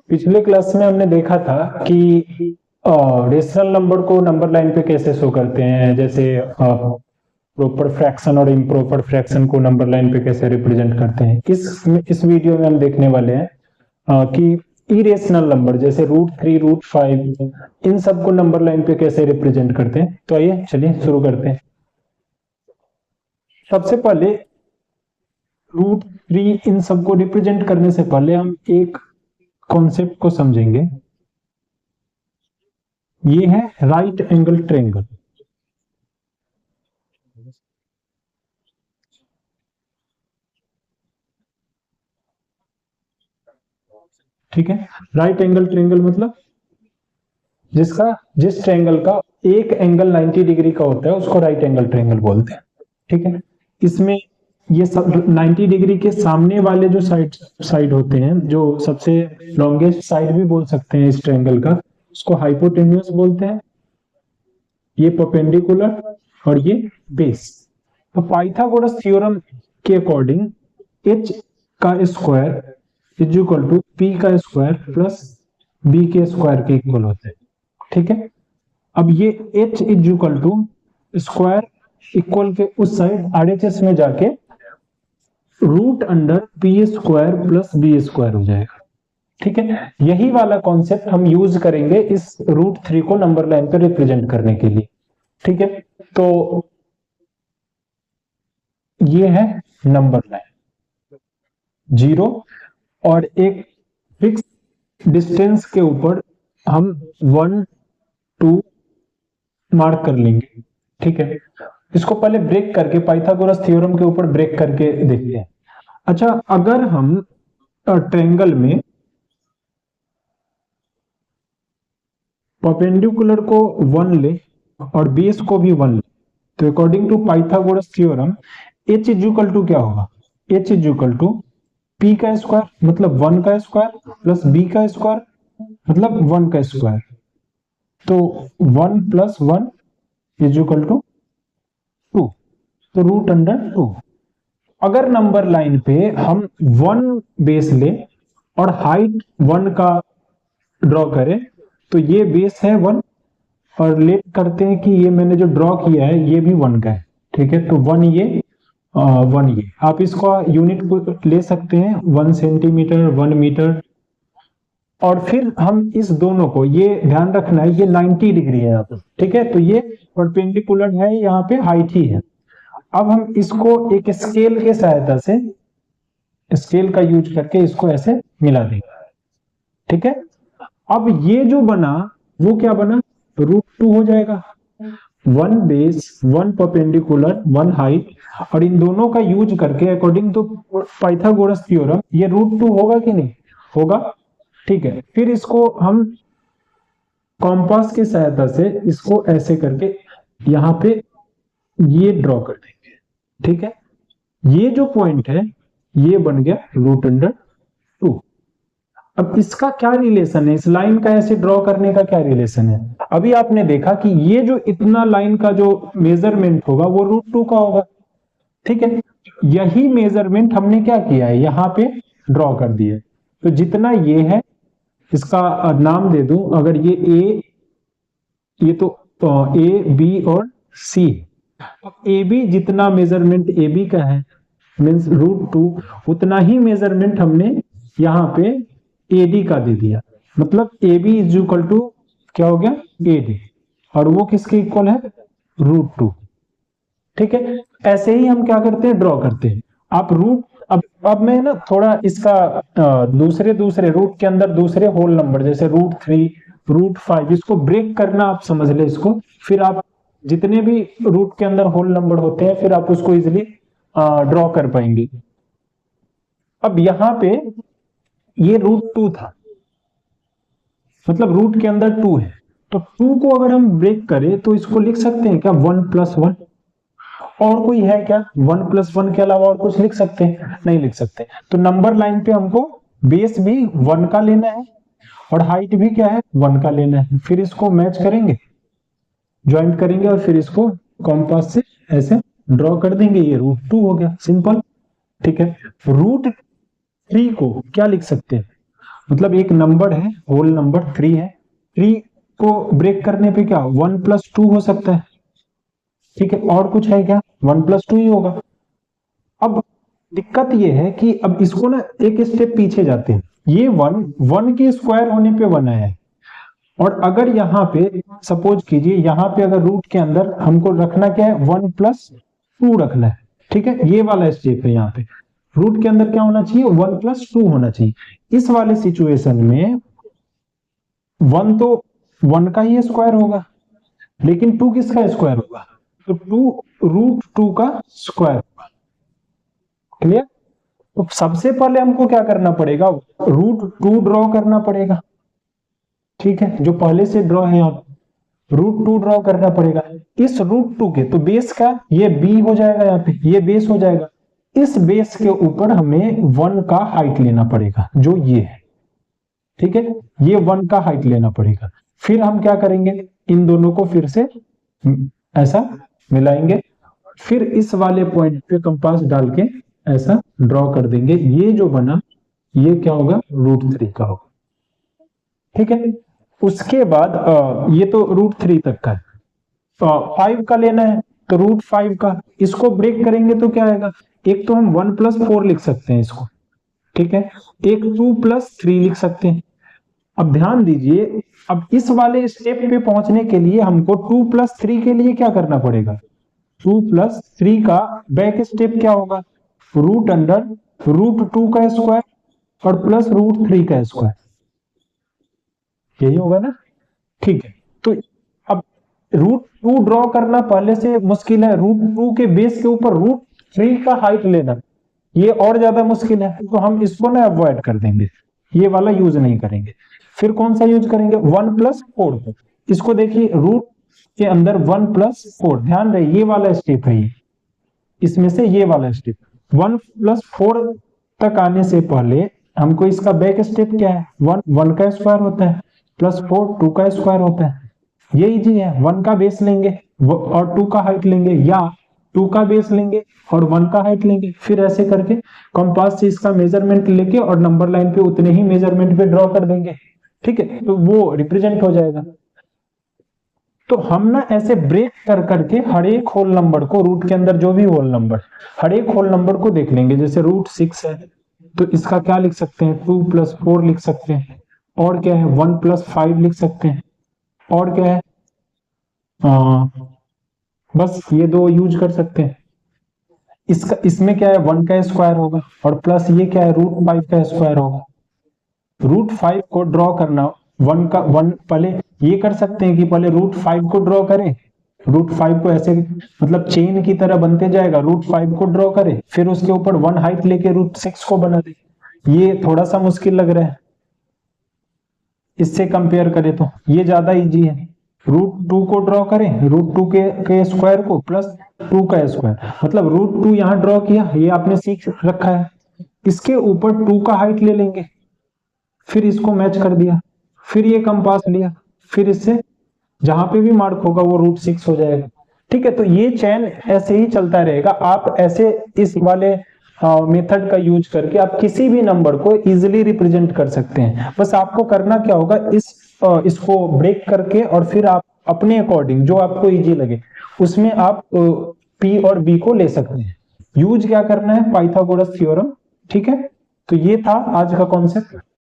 पिछले क्लास में हमने देखा था कि रेशनल नंबर को नंबर लाइन पे कैसे शो करते हैं, जैसे प्रॉपर फ्रैक्शन और इम्प्रॉपर फ्रैक्शन को नंबर लाइन पे कैसे रिप्रेजेंट करते हैं। इस वीडियो में हम देखने वाले हैं कि इरेशनल नंबर जैसे √3 √5 इन सबको नंबर लाइन पे कैसे रिप्रेजेंट करते हैं। तो आइए चलिए शुरू करते हैं। सबसे पहले √3 इन सबको रिप्रेजेंट करने से पहले हम एक कॉन्सेप्ट को समझेंगे। ये है राइट एंगल ट्रायंगल। ठीक है, राइट एंगल ट्रायंगल मतलब जिस ट्रायंगल का एक एंगल 90 डिग्री का होता है उसको राइट एंगल ट्रायंगल बोलते हैं। ठीक है, इसमें ये सब 90 डिग्री के सामने वाले जो साइड होते हैं, जो सबसे लॉन्गेस्ट साइड भी बोल सकते हैं इस ट्रायंगल का, उसको हाइपोटेन्यूज बोलते हैं। ये परपेंडिकुलर और ये बेस। तो पाइथागोरस थ्योरम के अकॉर्डिंग h का square is equal to p का स्क्वायर प्लस b के स्क्वायर के इक्वल होते हैं। ठीक है, अब ये h is equal to square equal के उस साइड RHS में जाके √p² प्लस b स्क्वायर हो जाएगा। ठीक है, यही वाला कॉन्सेप्ट हम यूज करेंगे इस √3 को नंबर लाइन पर रिप्रेजेंट करने के लिए। ठीक है, तो ये है नंबर लाइन 0 और एक फिक्स डिस्टेंस के ऊपर हम 1 2 मार्क कर लेंगे। ठीक है, इसको पहले ब्रेक करके पाइथागोरस थ्योरम के ऊपर ब्रेक करके देखते हैं। अच्छा, अगर हम ट्रायंगल में परपेंडिकुलर को 1 ले और बेस को भी 1 ले, तो according to Pythagoras theorem h is equal to क्या होगा? h is equal to p का स्क्वायर मतलब 1 का स्क्वायर प्लस b का स्क्वायर मतलब 1 का स्क्वायर। तो 1 प्लस 1 इज इक्वल टू 2, तो √2। अगर नंबर लाइन पे हम 1 बेस ले और हाइट 1 का ड्रॉ करें, तो ये बेस है 1 और लेट करते हैं कि ये मैंने जो ड्रॉ किया है ये भी 1 का है। ठीक है, तो 1 ये 1 ये, आप इसको यूनिट ले सकते हैं 1 सेंटीमीटर 1 मीटर। और फिर हम इस दोनों को, ये ध्यान रखना है ये 90 डिग्री है यहाँ पे। ठीक है, तो ये परपेंडिकुलर है, यहाँ पे हाइट ही है। अब हम इसको एक स्केल के सहायता से, स्केल का यूज करके इसको ऐसे मिला देंगे। ठीक है, अब ये जो बना वो क्या बना? √2 हो जाएगा। 1 बेस 1 परपेंडिकुलर 1 हाइट, और इन दोनों का यूज करके अकॉर्डिंग टू पाइथागोरस थ्योरम ये √2 होगा कि नहीं होगा? ठीक है, फिर इसको हम कॉम्पास की सहायता से इसको ऐसे करके यहां पे ये ड्रॉ कर देंगे। ठीक है, ये जो पॉइंट है ये बन गया √2। अब इसका क्या रिलेशन है, इस लाइन का ऐसे ड्रॉ करने का क्या रिलेशन है? अभी आपने देखा कि ये जो इतना लाइन का जो मेजरमेंट होगा वो √2 का होगा। ठीक है, यही मेजरमेंट हमने क्या किया है, यहां पे ड्रॉ कर दिया। तो जितना ये है इसका नाम दे दूं, अगर ये ए, ये तो ए बी और सी, ए बी जितना मेजरमेंट ए बी का है मीन्स √2, उतना ही मेजरमेंट हमने यहाँ पे एडी का दे दिया। मतलब A B is equal to क्या हो गया? एडी, और वो किसके इक्वल है? √2। ठीक है, ऐसे ही हम क्या करते हैं, ड्रॉ करते हैं। आप अब मैं ना थोड़ा इसका दूसरे रूट के अंदर दूसरे होल नंबर जैसे √3 √5 इसको ब्रेक करना आप समझ ले इसको, फिर आप जितने भी रूट के अंदर होल नंबर होते हैं फिर आप उसको इजिली ड्रॉ कर पाएंगे। अब यहां पे ये √2 था, मतलब रूट के अंदर 2 है, तो 2 को अगर हम ब्रेक करें तो इसको लिख सकते हैं क्या 1 + 1? और कोई है क्या 1 + 1 के अलावा और कुछ लिख सकते हैं? नहीं लिख सकते। तो नंबर लाइन पे हमको बेस भी 1 का लेना है और हाइट भी क्या है 1 का लेना है। फिर इसको मैच करेंगे, ज्वाइंट करेंगे और फिर इसको कॉम्पास से ऐसे ड्रॉ कर देंगे। ये √2 हो गया, सिंपल। ठीक है, √3 को क्या लिख सकते हैं? मतलब एक नंबर है, होल नंबर 3 है, 3 को ब्रेक करने पे क्या 1+2 हो सकता है, ठीक है, और कुछ है क्या, 1+2 ही होगा। अब दिक्कत ये है कि अब इसको ना एक स्टेप पीछे जाते हैं, ये 1 के स्क्वायर होने पे 1 आया है, और अगर यहाँ पे सपोज कीजिए यहाँ पे अगर रूट के अंदर हमको रखना क्या है 1+2 रखना है, ठीक है, ये वाला स्टेप है, यहाँ पे रूट के अंदर क्या होना चाहिए 1+2 होना चाहिए। इस वाले सिचुएशन में 1 तो 1 का ही स्क्वायर होगा, लेकिन 2 किसका स्क्वायर होगा, तो 2 √2 का स्क्वायर होगा। क्लियर। तो सबसे पहले हमको क्या करना पड़ेगा, √2 ड्रॉ करना पड़ेगा, ठीक है, जो पहले से ड्रॉ है यहाँ √2 ड्रॉ करना पड़ेगा। इस √2 के तो बेस का ये b हो जाएगा, यहाँ पे ये बेस हो जाएगा, इस बेस के ऊपर हमें 1 का हाइट लेना पड़ेगा जो ये है, ठीक है, ये 1 का हाइट लेना पड़ेगा। फिर हम क्या करेंगे, इन दोनों को फिर से ऐसा मिलाएंगे, फिर इस वाले पॉइंट पे कंपास डाल के ऐसा ड्रॉ कर देंगे, ये जो बना ये क्या होगा √3 का होगा, ठीक है। उसके बाद ये तो √3 तक का है, 5 का लेना है तो √5 का, इसको ब्रेक करेंगे तो क्या आएगा, एक तो हम 1+4 लिख सकते हैं इसको, ठीक है, एक 2+3 लिख सकते हैं। अब ध्यान दीजिए, अब इस वाले स्टेप पे पहुंचने के लिए हमको 2+3 के लिए क्या करना पड़ेगा, 2+3 का बैक स्टेप क्या होगा, रूट अंडर √2 का स्क्वायर और प्लस √3 का स्क्वायर, यही होगा ना, ठीक है। तो अब √2 ड्रॉ करना पहले से मुश्किल है, √2 के बेस के ऊपर √3 का हाइट लेना ये और ज्यादा मुश्किल है, तो हम इसको ना अवॉइड कर देंगे, ये वाला यूज नहीं करेंगे। फिर कौन सा यूज करेंगे 1+4 को, इसको देखिए रूट के अंदर 1+4, ध्यान रहे ये वाला स्टेप है, ये इसमें से ये वाला स्टेप 1+4 तक आने से पहले हमको इसका बैक स्टेप क्या है, 1 का स्क्वायर होता है, +4 2 का स्क्वायर होता है, ये इजी है। 1 का बेस लेंगे और 2 का हाइट लेंगे, या 2 का बेस लेंगे और 1 का हाइट लेंगे, फिर ऐसे करके कंपास से इसका मेजरमेंट लेके और नंबर लाइन पे उतने ही मेजरमेंट पे ड्रॉ कर देंगे, ठीक है, तो वो रिप्रेजेंट हो जाएगा। तो हम ना ऐसे ब्रेक कर करके हर एक होल नंबर को, रूट के अंदर जो भी होल नंबर, हर एक होल नंबर को देख लेंगे। जैसे √6 है तो इसका क्या लिख सकते हैं 2+4 लिख सकते हैं, और क्या है 1+5 लिख सकते हैं, और क्या है बस ये दो यूज कर सकते हैं। इसका इसमें क्या है 1 का स्क्वायर होगा और प्लस ये क्या है √5 का स्क्वायर होगा। √5 को ड्रॉ करना 1 का 1 पहले ये कर सकते हैं कि पहले √5 को ड्रॉ करें, √5 को ऐसे मतलब चेन की तरह बनते जाएगा, √5 को ड्रॉ करें, फिर उसके ऊपर 1 हाइट लेके √6 को बना दे। ये थोड़ा सा मुश्किल लग रहा है, इससे कंपेयर करें तो ये ज्यादा इजी है। √2 को ड्रॉ करें, √2 के स्क्वायर को प्लस 2 का स्क्वायर, मतलब √2 यहाँ ड्रॉ किया, ये आपने सीख रखा है, इसके ऊपर 2 का हाइट ले लेंगे, फिर इसको मैच कर दिया, फिर ये कंपास लिया, फिर इससे जहां पे भी मार्क होगा वो √6 हो जाएगा, ठीक है। तो ये चैन ऐसे ही चलता रहेगा, आप ऐसे इस वाले मेथड का यूज करके आप किसी भी नंबर को इजीली रिप्रेजेंट कर सकते हैं। बस आपको करना क्या होगा, इसको ब्रेक करके और फिर आप अपने अकॉर्डिंग जो आपको इजी लगे उसमें आप P और B को ले सकते हैं। यूज क्या करना है, पाइथागोरस थ्योरम, ठीक है। तो ये था आज का कॉन्सेप्ट।